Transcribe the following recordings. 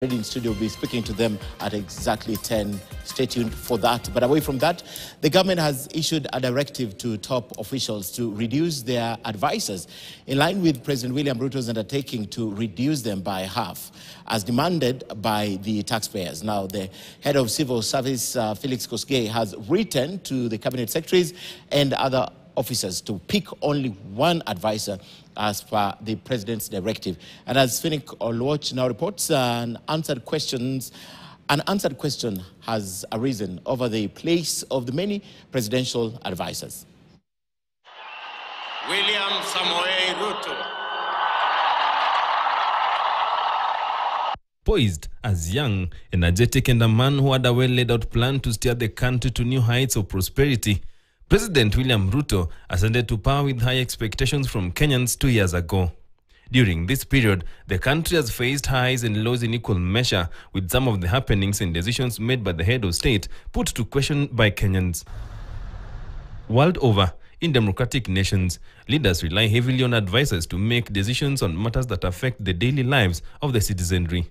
Ready in studio, will be speaking to them at exactly 10. Stay tuned for that. But away from that, the government has issued a directive to top officials to reduce their advisors, in line with President William Ruto's undertaking to reduce them by half, as demanded by the taxpayers. Now, the head of civil service, Felix Kosgei, has written to the cabinet secretaries and other officers to pick only one advisor as per the president's directive. And as Finnick Oluoch now reports, an unanswered question has arisen over the place of the many presidential advisors. William Samoei Ruto. Poised as young, energetic, and a man who had a well-laid-out plan to steer the country to new heights of prosperity, President William Ruto ascended to power with high expectations from Kenyans 2 years ago. During this period, the country has faced highs and lows in equal measure, with some of the happenings and decisions made by the head of state put to question by Kenyans. World over, in democratic nations, leaders rely heavily on advisors to make decisions on matters that affect the daily lives of the citizenry.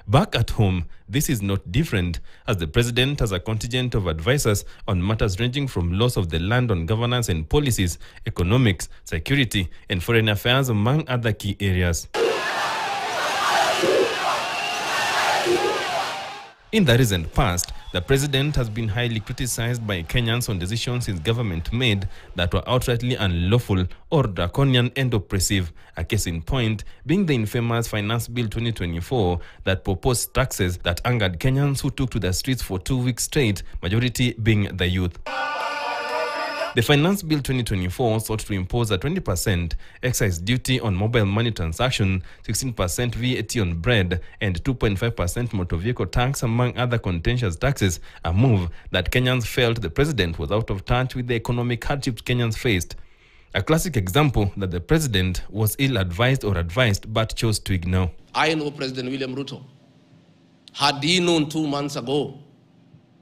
Back at home, this is not different, as the president has a contingent of advisors on matters ranging from laws of the land on governance and policies, economics, security, and foreign affairs, among other key areas. In the recent past, the president has been highly criticized by Kenyans on decisions his government made that were outrightly unlawful or draconian and oppressive, a case in point being the infamous Finance Bill 2024 that proposed taxes that angered Kenyans who took to the streets for 2 weeks straight, majority being the youth. The Finance Bill 2024 sought to impose a 20% excise duty on mobile money transaction, 16% VAT on bread, and 2.5% motor vehicle tax, among other contentious taxes, a move that Kenyans felt the president was out of touch with the economic hardships Kenyans faced. A classic example that the president was ill-advised or advised but chose to ignore. I know President William Ruto. Had he known 2 months ago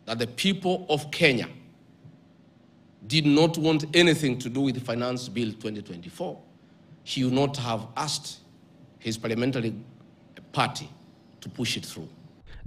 that the people of Kenya did not want anything to do with the Finance Bill 2024, he would not have asked his parliamentary party to push it through.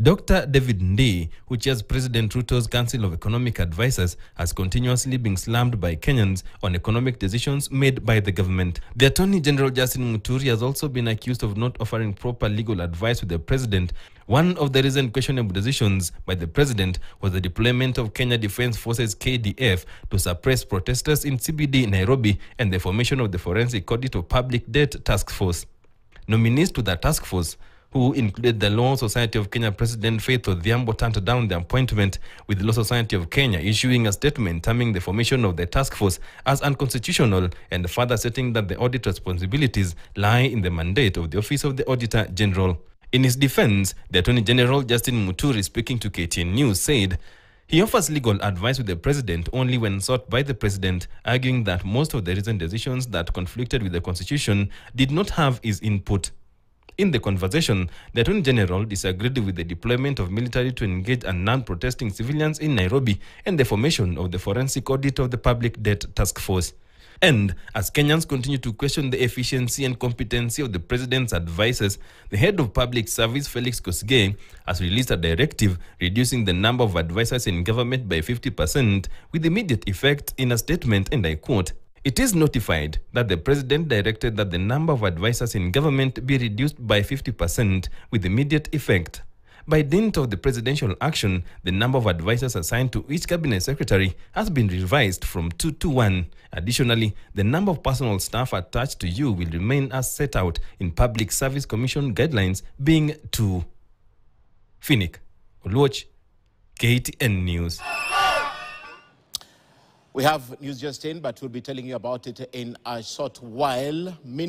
Dr. David Ndii, who chairs President Ruto's Council of Economic Advisors, has continuously been slammed by Kenyans on economic decisions made by the government. The Attorney General Justin Muturi has also been accused of not offering proper legal advice to the president. One of the recent questionable decisions by the president was the deployment of Kenya Defence Forces KDF to suppress protesters in CBD Nairobi and the formation of the Forensic Audit of Public Debt Task Force. Nominees to the task force, who included the Law Society of Kenya President Faith Odhiambo, turned down the appointment, with the Law Society of Kenya issuing a statement terming the formation of the task force as unconstitutional and further stating that the audit responsibilities lie in the mandate of the Office of the Auditor General. In his defense, the Attorney General Justin Muturi, speaking to KTN News, said he offers legal advice to the president only when sought by the president, arguing that most of the recent decisions that conflicted with the constitution did not have his input. In the conversation, the Attorney General disagreed with the deployment of military to engage unarmed protesting civilians in Nairobi and the formation of the Forensic Audit of the Public Debt Task Force. And as Kenyans continue to question the efficiency and competency of the president's advisors, the head of public service, Felix Kosgei, has released a directive reducing the number of advisors in government by 50% with immediate effect in a statement, and I quote, "It is notified that the president directed that the number of advisors in government be reduced by 50% with immediate effect. By dint of the presidential action, the number of advisors assigned to each cabinet secretary has been revised from 2 to 1. Additionally, the number of personal staff attached to you will remain as set out in Public Service Commission guidelines, being 2. Finnick Oluoch, KTN News. We have news just in, but we'll be telling you about it in a short while.